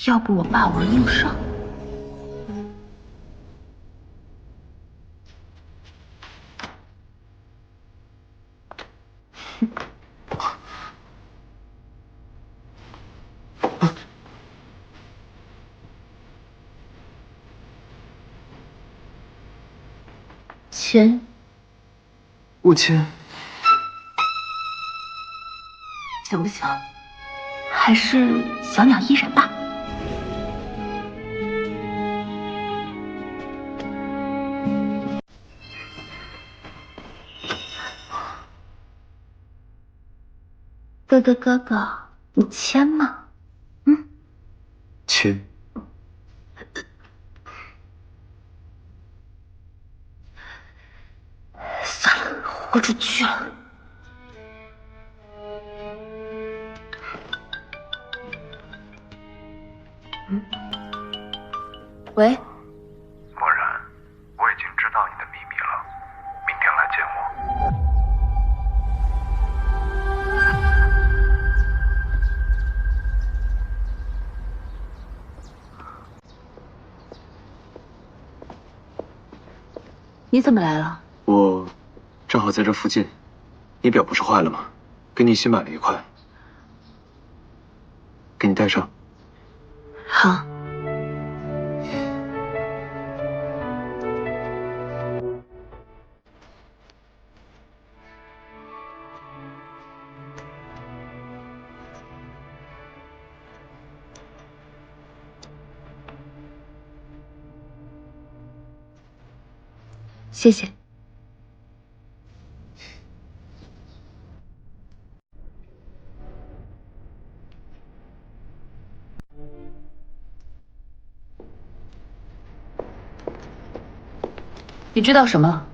要不我霸王硬上？亲，不亲。行不行？还是小鸟依人吧。哥，你签吗？嗯，亲。算了，豁出去了。喂，默然，我已经知道你的秘密了，明天来见我。你怎么来了？我正好在这附近，你表不是坏了吗？给你新买了一块，给你戴上。好。谢谢。你知道什么？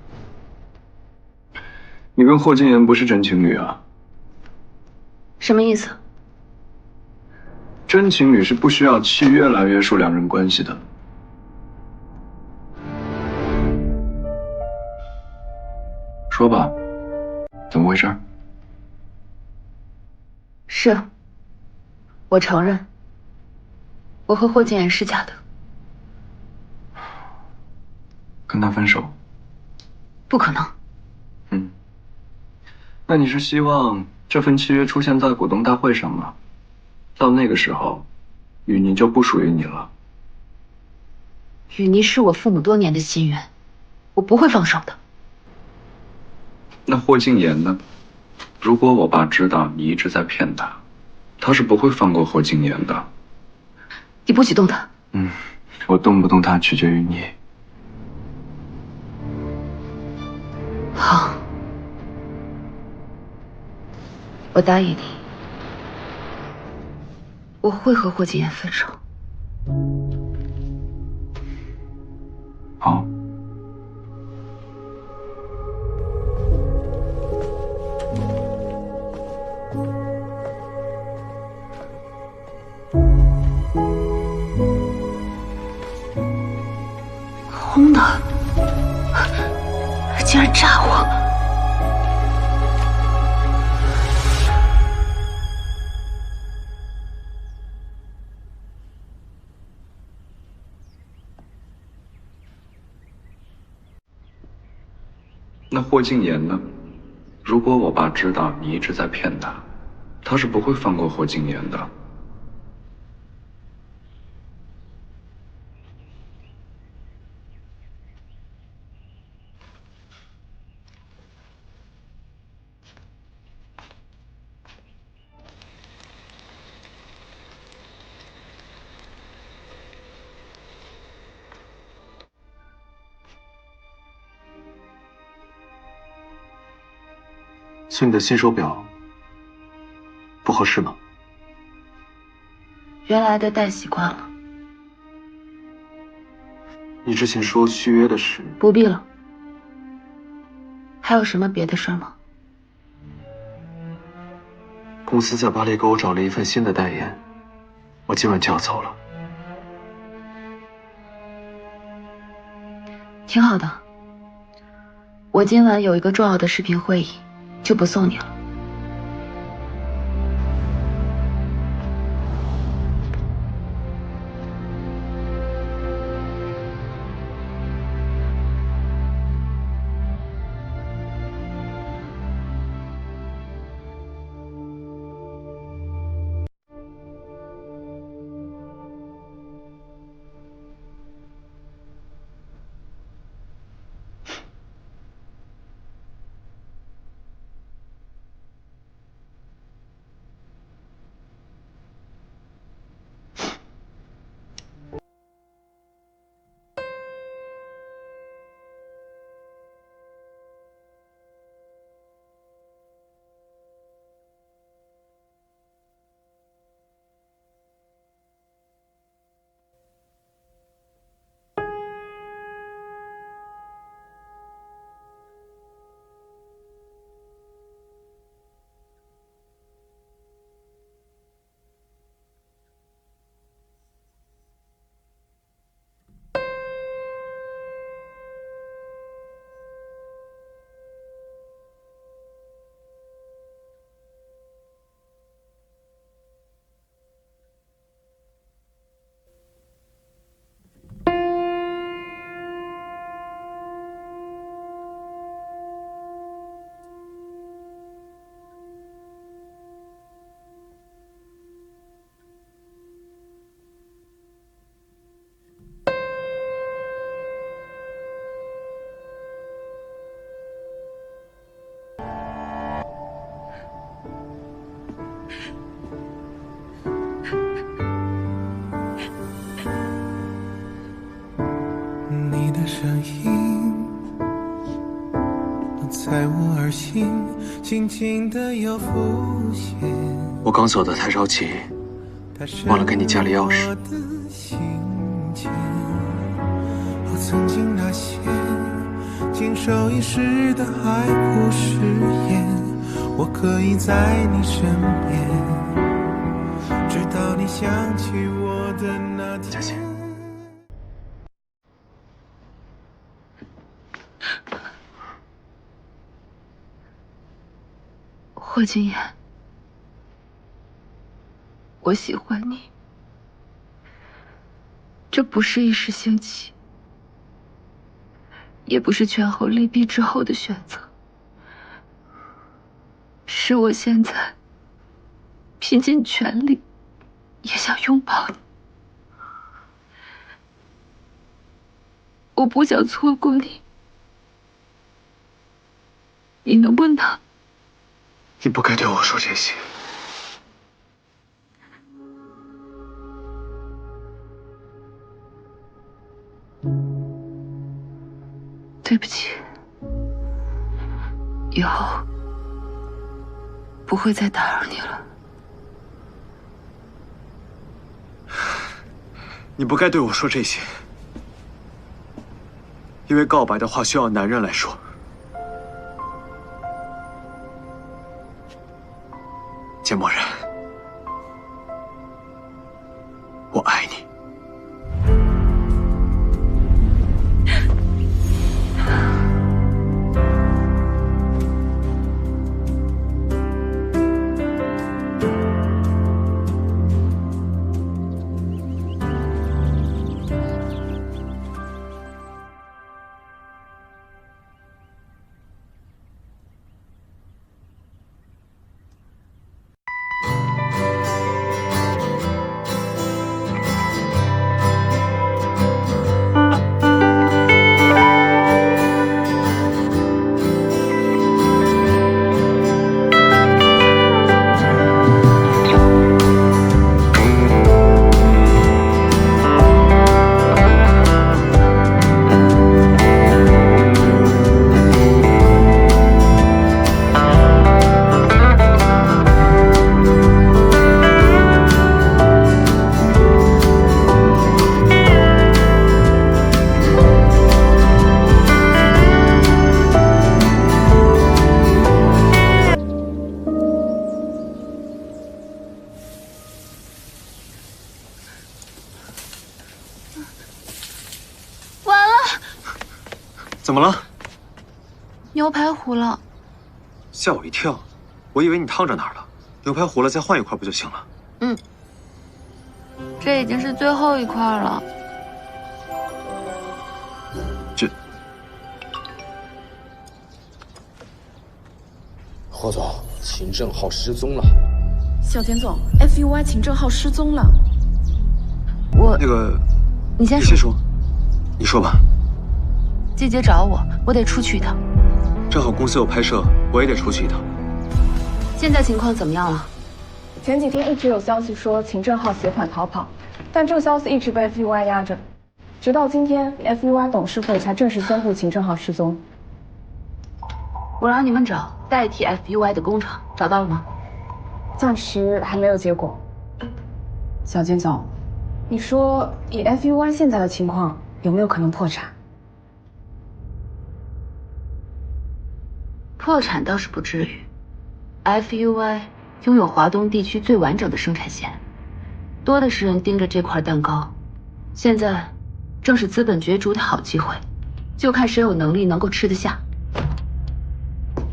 你跟霍金言不是真情侣啊？什么意思？真情侣是不需要契约来约束两人关系的。说吧，怎么回事？是，我承认，我和霍金言是假的。跟他分手？不可能。那你是希望这份契约出现在股东大会上吗？到那个时候，雨妮就不属于你了。雨妮是我父母多年的心愿，我不会放手的。那霍敬言呢？如果我爸知道你一直在骗他，他是不会放过霍敬言的。你不许动他。我动不动他取决于你。好，我答应你，我会和霍金言分手。好。空的，竟然炸我！那霍敬言呢？如果我爸知道你一直在骗他，他是不会放过霍敬言的。所以你的新手表不合适吗？原来的戴习惯了，你之前说续约的事，不必了。还有什么别的事儿吗？公司在巴黎给我找了一份新的代言，我今晚就要走了。挺好的。我今晚有一个重要的视频会议，就不送你了。我刚走得太着急，忘了给你家里钥匙。曾经那些经受一时的海枯石烂，我可以在你身边，直到你想起我的那天。佳琪，霍金言，我喜欢你，这不是一时兴起，也不是权衡利弊之后的选择，是我现在拼尽全力也想拥抱你。我不想错过你，你能不能？你不该对我说这些。对不起，以后不会再打扰你了。你不该对我说这些，因为告白的话需要男人来说。简默然，我爱你。怎么了？牛排糊了。吓我一跳，我以为你烫着哪儿了。牛排糊了，再换一块不就行了？嗯，这已经是最后一块了。霍总，秦正浩失踪了。小简总 ，FUY 秦正浩失踪了。那个，你先说。你说吧。季姐找我，我得出去一趟。正好公司有拍摄，我也得出去一趟。现在情况怎么样了？前几天一直有消息说秦正浩携款逃跑，但这个消息一直被 FUY 压着，直到今天 FUY 董事会才正式宣布秦正浩失踪。我让你们找代替 FUY 的工厂，找到了吗？暂时还没有结果。小简总，你说以 FUY 现在的情况，有没有可能破产？破产倒是不至于 ，FUY 拥有华东地区最完整的生产线，多的是人盯着这块蛋糕。现在正是资本角逐的好机会，就看谁有能力能够吃得下。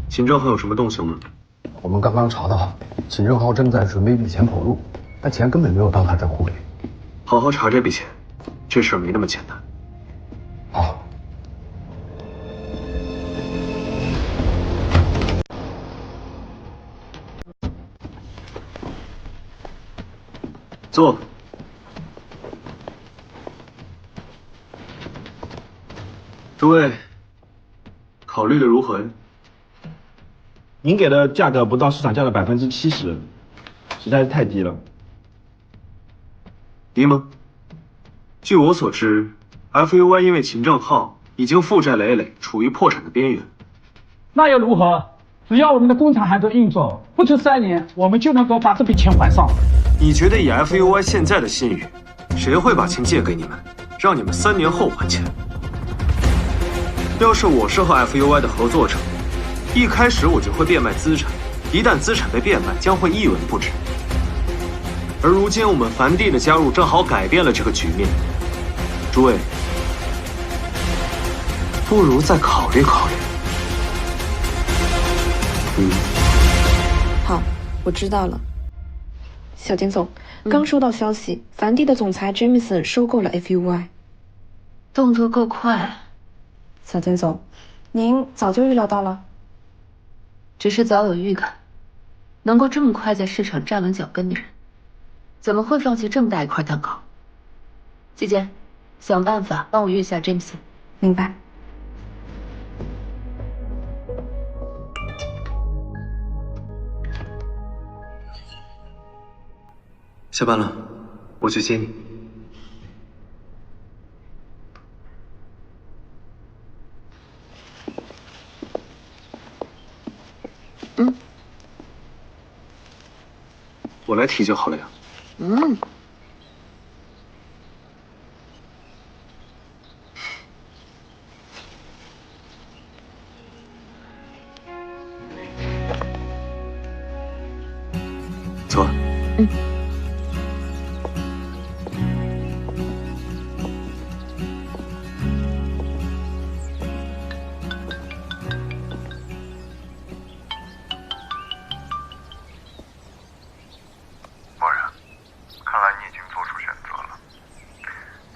秦正浩有什么动静吗？我们刚刚查到，秦正浩正在准备一笔钱跑路，但钱根本没有到他账户里。好好查这笔钱，这事儿没那么简单。好。坐。诸位，考虑的如何？您给的价格不到市场价的70%，实在是太低了。低吗？据我所知 ，FUY 因为秦正浩已经负债累累，处于破产的边缘。那又如何？只要我们的工厂还在运作，不出3年，我们就能够把这笔钱还上。你觉得以 FUY 现在的信誉，谁会把钱借给你们，让你们3年后还钱？要是我是和 FUY 的合作者，一开始我就会变卖资产，一旦资产被变卖，将会一文不值。而如今我们梵蒂的加入，正好改变了这个局面。诸位，不如再考虑考虑。好，我知道了。小简总，刚收到消息，梵蒂的总裁 Jameson 收购了 FUY， 动作够快。小简总，您早就预料到了？只是早有预感，能够这么快在市场站稳脚跟的人，怎么会放弃这么大一块蛋糕？季简，想办法帮我约下 Jameson。明白。下班了，我去接你。我来提就好了呀。走啊。默然，看来你已经做出选择了。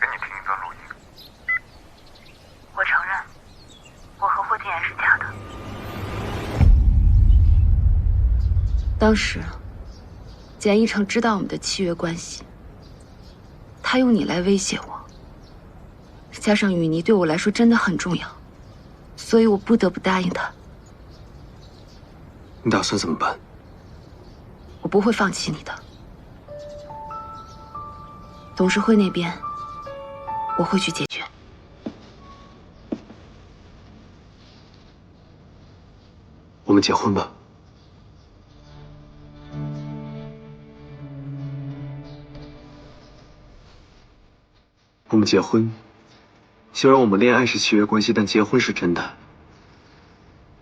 给你听一段录音。我承认，我和霍金言是假的。当时，简一成知道我们的契约关系，他用你来威胁我，加上雨妮对我来说真的很重要，所以我不得不答应他。你打算怎么办？我不会放弃你的。董事会那边，我会去解决。我们结婚吧。我们结婚，虽然我们恋爱是契约关系，但结婚是真的。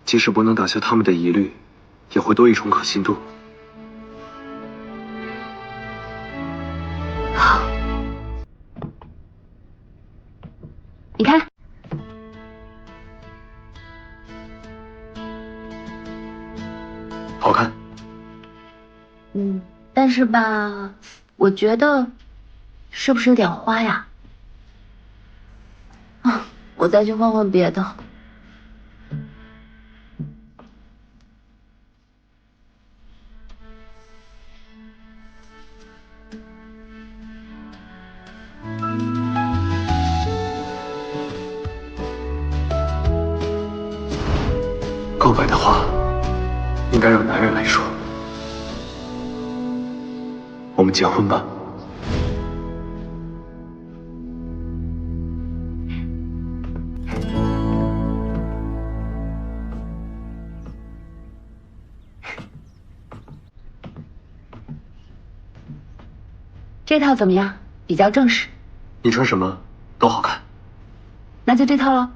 即使不能打消他们的疑虑，也会多一重可信度。好，你看，好看。但是吧，我觉得是不是有点花呀？啊，我再去换换别的。告白的话，应该让男人来说。我们结婚吧。这套怎么样？比较正式。你穿什么都好看。那就这套了。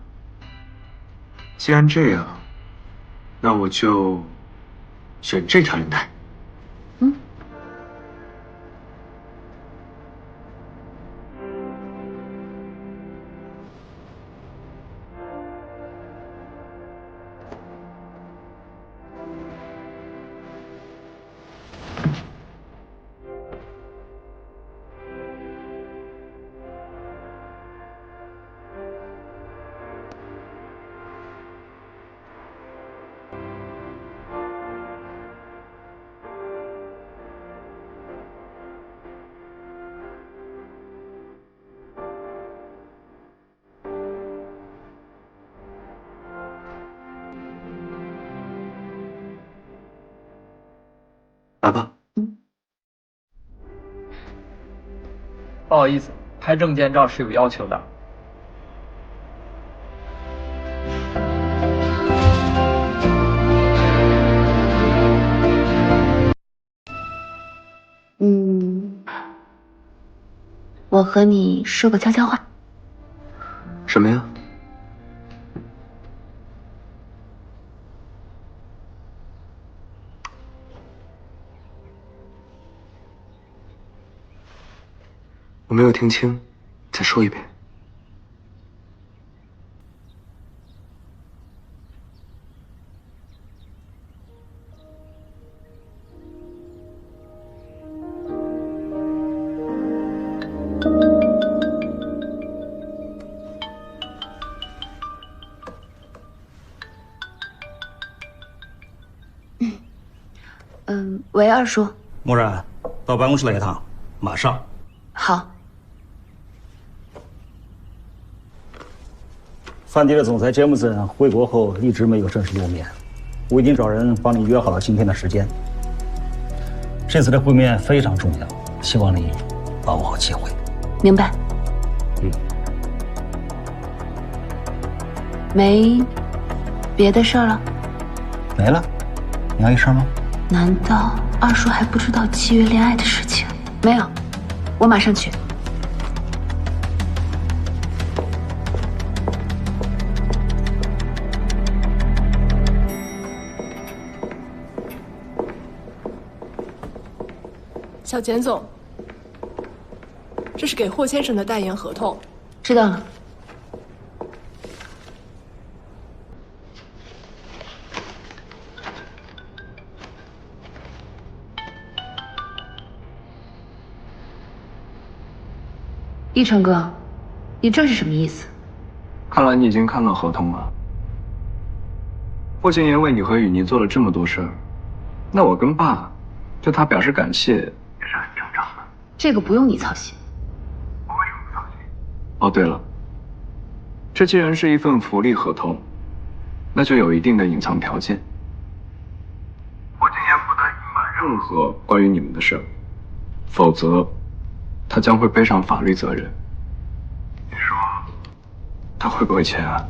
既然这样，那我就选这条领带。来吧。不好意思，拍证件照是有要求的。我和你说个悄悄话。什么呀？我没有听清，再说一遍。喂，二叔。默然，到办公室来一趟，马上。好。范迪的总裁杰姆森回国后一直没有正式露面，我已经找人帮你约好了今天的时间。这次的会面非常重要，希望你把握好机会。明白。没别的事儿了？没了？你还有事吗？难道二叔还不知道7月恋爱的事情？没有，我马上去。小简总，这是给霍先生的代言合同。知道了。一成哥，你这是什么意思？看来你已经看了合同了。霍建言为你和雨妮做了这么多事儿，那我跟爸对他表示感谢也是很正常的。这个不用你操心。我为什么不操心？哦，对了，这既然是一份福利合同，那就有一定的隐藏条件。霍建言不得隐瞒任何关于你们的事儿，否则他将会背上法律责任。你说他会不会签啊？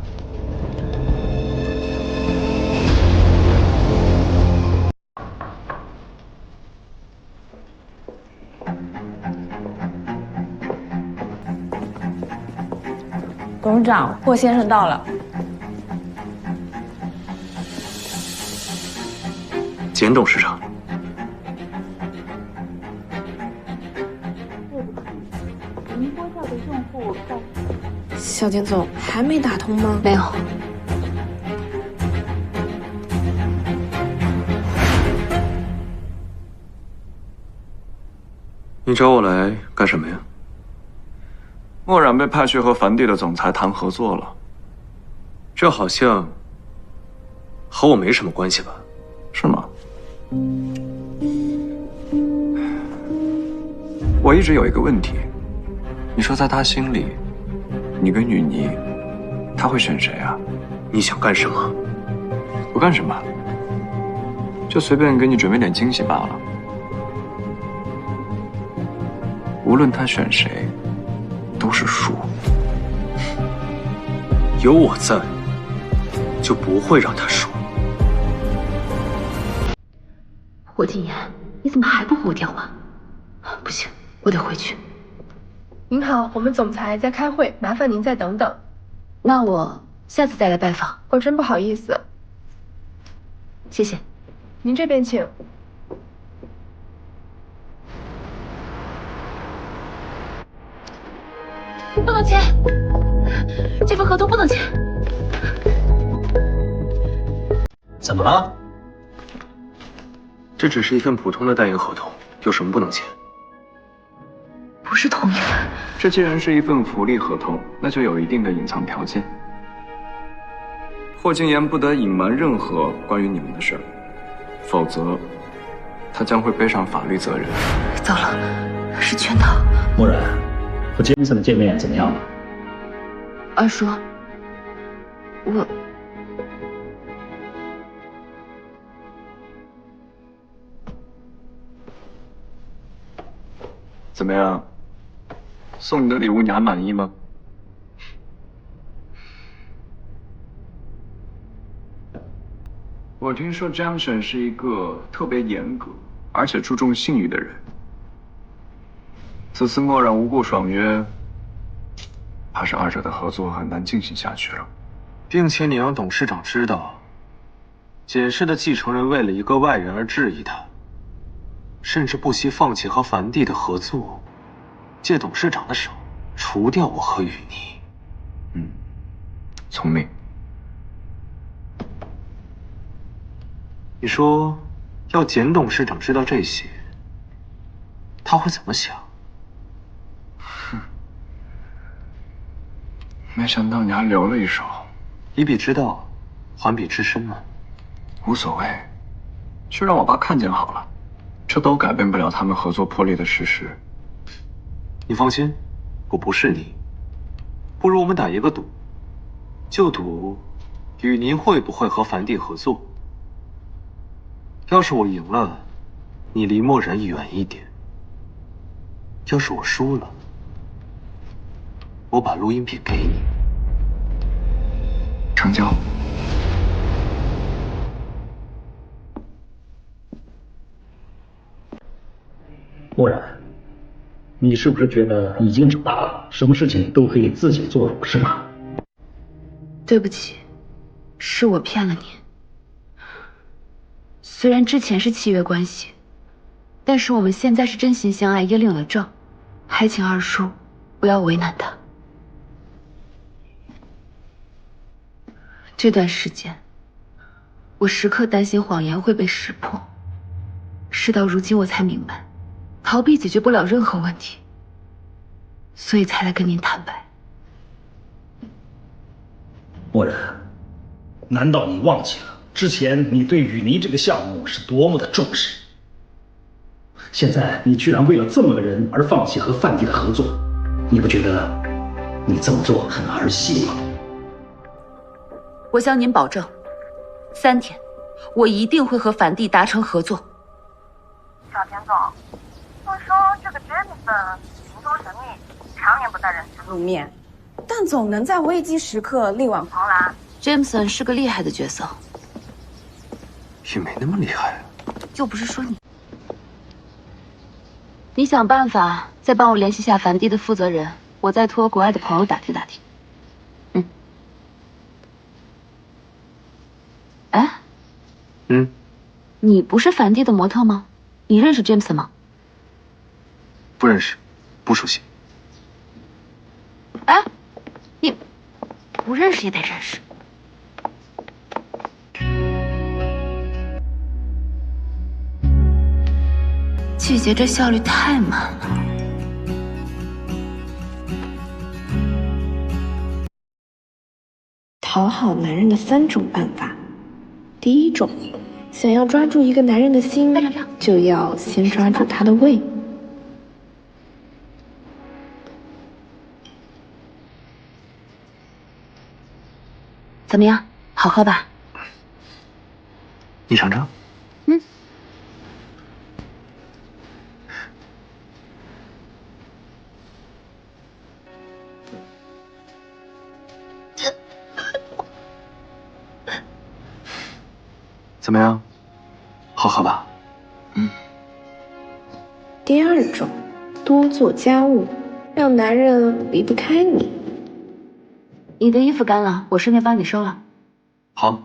董事长，霍先生到了。简董事长。小简总还没打通吗？没有。你找我来干什么呀？默然被派去和梵蒂的总裁谈合作了，这好像和我没什么关系吧？是吗？我一直有一个问题，你说在他心里，你跟雨妮，他会选谁啊？你想干什么？不干什么，就随便给你准备点惊喜罢了。无论他选谁，都是输。有我在，就不会让他输。霍金言，你怎么还不回我电话？不行，我得回去。您好，我们总裁在开会，麻烦您再等等。那我下次再来拜访。哦，真不好意思。谢谢。您这边请。不能签，这份合同不能签。怎么了？这只是一份普通的代言合同，有什么不能签？不是同意。这既然是一份福利合同，那就有一定的隐藏条件。霍金言不得隐瞒任何关于你们的事儿，否则他将会背上法律责任。糟了，是圈套。默然，和杰森的见面怎么样了？二叔，我怎么样？送你的礼物你还满意吗？我听说 Junction 是一个特别严格而且注重信誉的人，此次墨染无故爽约，怕是二者的合作很难进行下去了。并且你让董事长知道，简氏的继承人为了一个外人而质疑他，甚至不惜放弃和梵蒂的合作，借董事长的手除掉我和雨妮。聪明。你说，要简董事长知道这些，他会怎么想？没想到你还留了一手。以彼之道，还彼之身嘛。无所谓，就让我爸看见好了，这都改变不了他们合作破裂的事实。你放心，我不是你。不如我们打一个赌，就赌雨妮会不会和梵蒂合作。要是我赢了，你离墨染远一点；要是我输了，我把录音笔给你。成交。墨染，你是不是觉得已经长大了，什么事情都可以自己做主，是吗？对不起，是我骗了你。虽然之前是契约关系，但是我们现在是真心相爱，也领了证，还请二叔不要为难他。这段时间，我时刻担心谎言会被识破，事到如今我才明白，逃避解决不了任何问题，所以才来跟您坦白。墨染，难道你忘记了之前你对雨妮这个项目是多么的重视？现在你居然为了这么个人而放弃和梵蒂的合作，你不觉得你这么做很儿戏吗？我向您保证，3天，我一定会和梵蒂达成合作。小田总，听说这个 Jameson 行踪神秘，常年不在人前露面，但总能在危机时刻力挽狂澜。Jameson 是个厉害的角色，也没那么厉害啊。又不是说你。你想办法再帮我联系下梵蒂的负责人，我再托国外的朋友打听打听。哎，你不是梵蒂的模特吗？你认识 Jameson 吗？不认识，不熟悉。哎，你不认识也得认识。季姐这效率太慢了。讨好男人的3种办法。第一种，想要抓住一个男人的心，就要先抓住他的胃。怎么样，好喝吧？你尝尝。怎么样，好喝吧？第二种，多做家务，让男人离不开你。你的衣服干了，我顺便帮你收了。好。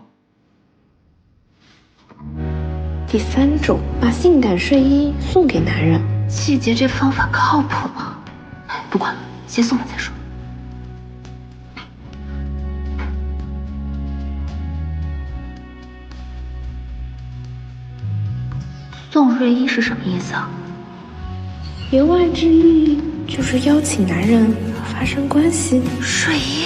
第3种，把性感睡衣送给男人。季姐这方法靠谱吗？不管了，先送了再说。送睡衣是什么意思啊？言外之意就是邀请男人发生关系。睡衣？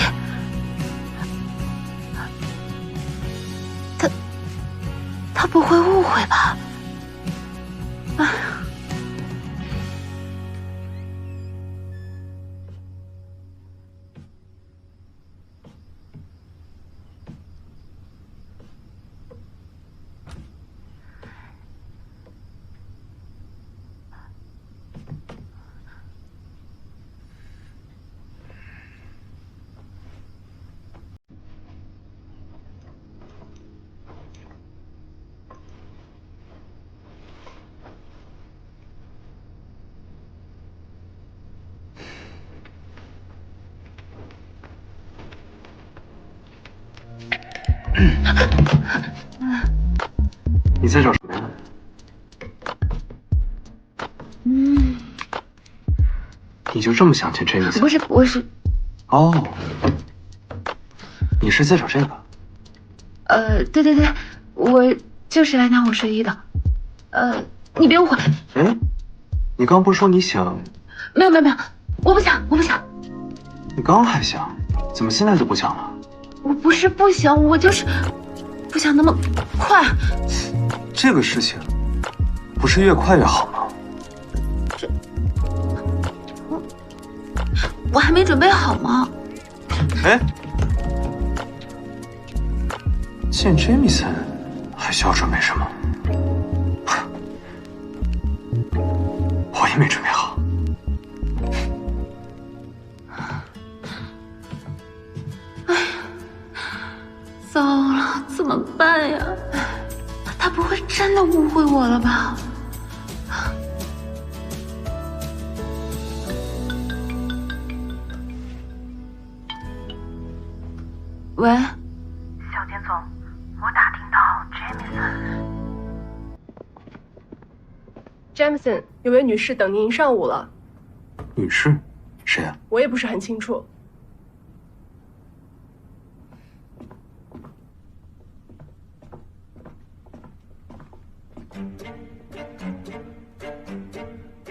他不会误会吧？啊！你在找什么呀？你就这么想见 James？ 不是，我是。哦，你是在找这个？对，我就是来拿我睡衣的。你别误会。哎，你刚不是说你想？没有，我不想。你刚还想，怎么现在就不想了？我不是不想，我就是不想那么快。这个事情不是越快越好吗？我还没准备好吗？哎，见 Jameson 还需要准备什么？我也没准备好。哎呀，糟了，怎么办呀？他不会真的误会我了吧？喂，小田总，我打听到 Jameson 有位女士等您一上午了。女士，谁啊？我也不是很清楚。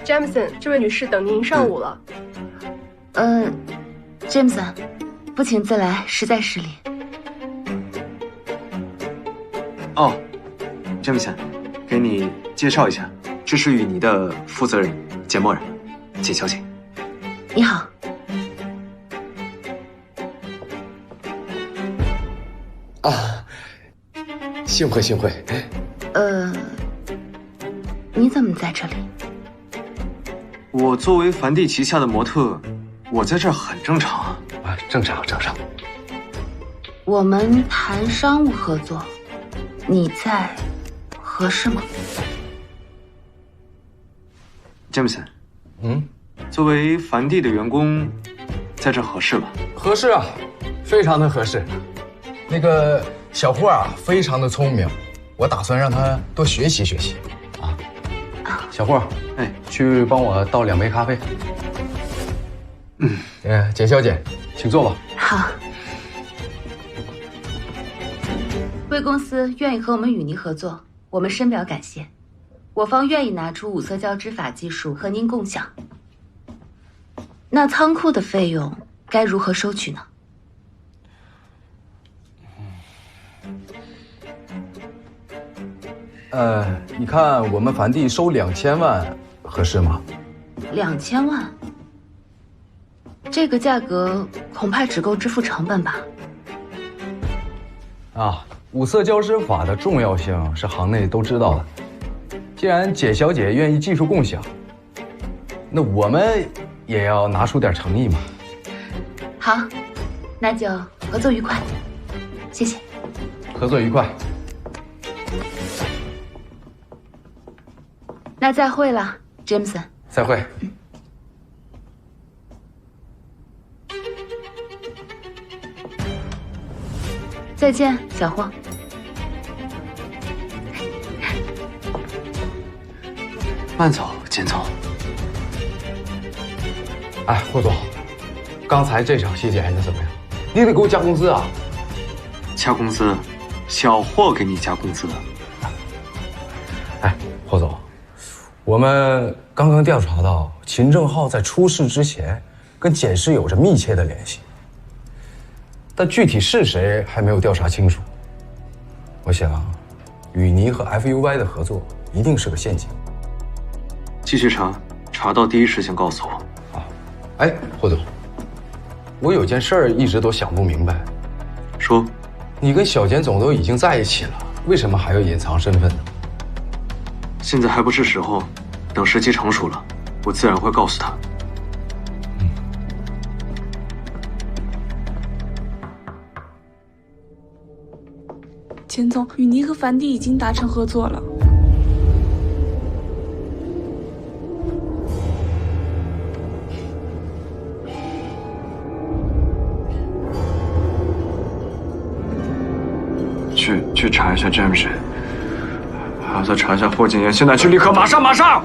Jameson， 这位女士等您一上午了。Jameson， 不请自来，实在失礼。哦，Jameson， 给你介绍一下，这是雨泥的负责人简默人，简小姐。你好。啊，幸会。你怎么在这里？我作为梵蒂旗下的模特，我在这儿很正常啊。正常。我们谈商务合作，你在，合适吗 ？Jameson， 作为梵蒂的员工，在这合适吧？合适啊，非常的合适。那个小霍啊，非常的聪明，我打算让他多学习学习。小霍，去帮我倒2杯咖啡。简小姐，请坐吧。好。贵公司愿意和我们雨泥合作，我们深表感谢。我方愿意拿出5色胶织法技术和您共享。那仓库的费用该如何收取呢？你看我们梵蒂收2000万合适吗？2000万，这个价格恐怕只够支付成本吧。5色胶织法的重要性是行内都知道的。既然简小姐愿意技术共享，那我们也要拿出点诚意嘛。好，那就合作愉快，谢谢。合作愉快。那再会了 ，Jameson。再会。再见，小霍。慢走，简总。霍总，刚才这场戏演的怎么样？你得给我加工资啊！加工资？小霍给你加工资？霍总，我们刚刚调查到秦正浩在出事之前跟简氏有着密切的联系，但具体是谁还没有调查清楚。我想，雨泥和 FUY 的合作一定是个陷阱。继续查，查到第一时间告诉我。霍总，我有件事儿一直都想不明白。说，你跟小简总都已经在一起了，为什么还要隐藏身份呢？现在还不是时候，等时机成熟了，我自然会告诉他。简总，雨泥和梵蒂已经达成合作了。去查一下詹姆士，还要再查一下霍建言。现在去，立刻，马上！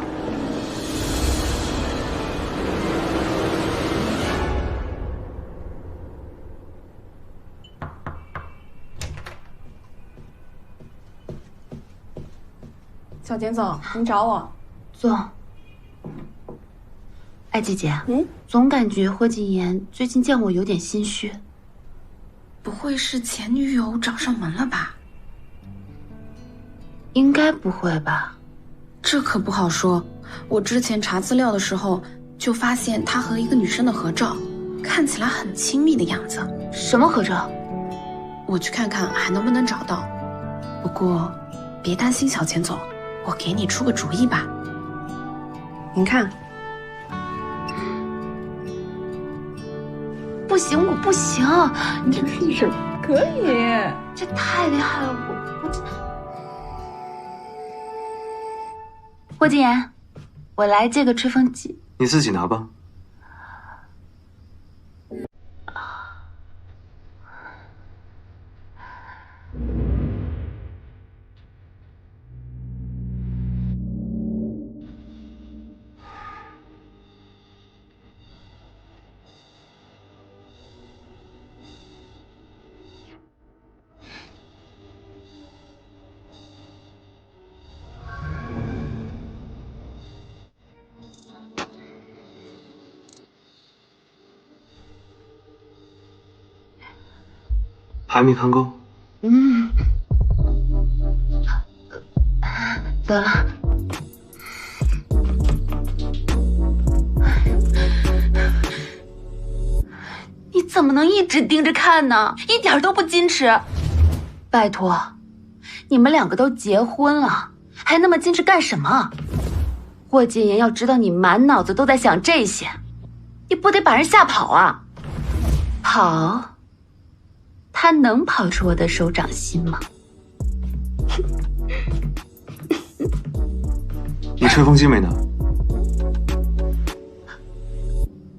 小简总，您找我。总，哎，姐姐，总感觉霍建言最近见我有点心虚。不会是前女友找上门了吧？应该不会吧？这可不好说。我之前查资料的时候，就发现他和一个女生的合照，看起来很亲密的样子。什么合照？我去看看还能不能找到。不过，别担心，小简总，我给你出个主意吧。您看。不行，我不行，你这屁事，可以，这太厉害了，我这。霍建言，我来借个吹风机。你自己拿吧。还没看够？得了。你怎么能一直盯着看呢？一点都不矜持。拜托，你们两个都结婚了，还那么矜持干什么？霍建言要知道你满脑子都在想这些，你不得把人吓跑啊？跑？他能跑出我的手掌心吗？你吹风机没拿？